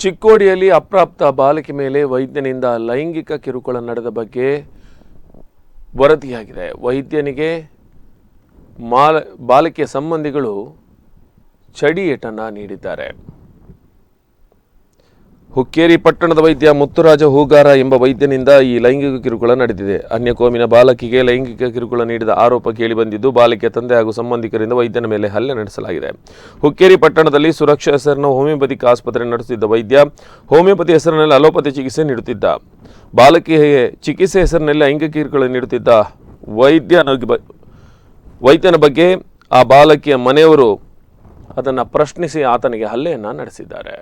ಚಿಕ್ಕೋಡಿಯಲ್ಲಿ ಅಪ್ರಾಪ್ತ ಬಾಲಕಿ ಮೇಲೆ ವೈದ್ಯನಿಂದ ಲೈಂಗಿಕ ಕಿರುಕುಳ ನಡೆದ ಬಗ್ಗೆ ವರದಿಯಾಗಿದೆ. ವೈದ್ಯನಿಗೆ ಬಾಲಕಿಯ ಸಂಬಂಧಿಗಳು ಚಡಿಯೇಟನ್ನು ನೀಡಿದ್ದಾರೆ. ಹುಕ್ಕೇರಿ ಪಟ್ಟಣದ ವೈದ್ಯ ಮುತ್ತುರಾಜ ಹೂಗಾರ ಎಂಬ ವೈದ್ಯನಿಂದ ಈ ಲೈಂಗಿಕ ಕಿರುಕುಳ ನಡೆದಿದೆ. ಅನ್ಯ ಕೋಮಿನ ಬಾಲಕಿಗೆ ಲೈಂಗಿಕ ಕಿರುಕುಳ ನೀಡಿದ ಆರೋಪ ಕೇಳಿಬಂದಿದ್ದು, ಬಾಲಕಿಯ ತಂದೆ ಹಾಗೂ ಸಂಬಂಧಿಕರಿಂದ ವೈದ್ಯನ ಮೇಲೆ ಹಲ್ಲೆ ನಡೆಸಲಾಗಿದೆ. ಹುಕ್ಕೇರಿ ಪಟ್ಟಣದಲ್ಲಿ ಸುರಕ್ಷಾ ಹೆಸರಿನ ಹೋಮಿಯೋಪತಿಕ್ ಆಸ್ಪತ್ರೆ ನಡೆಸುತ್ತಿದ್ದ ವೈದ್ಯ ಹೋಮಿಯೋಪತಿ ಹೆಸರಿನಲ್ಲಿ ಅಲೋಪತಿ ಚಿಕಿತ್ಸೆ ನೀಡುತ್ತಿದ್ದ. ಬಾಲಕಿಗೆ ಚಿಕಿತ್ಸೆ ಹೆಸರಿನಲ್ಲಿ ಲೈಂಗಿಕ ಕಿರುಕುಳ ನೀಡುತ್ತಿದ್ದ ವೈದ್ಯನ ಬಗ್ಗೆ ಆ ಬಾಲಕಿಯ ಮನೆಯವರು ಅದನ್ನು ಪ್ರಶ್ನಿಸಿ ಆತನಿಗೆ ಹಲ್ಲೆಯನ್ನು ನಡೆಸಿದ್ದಾರೆ.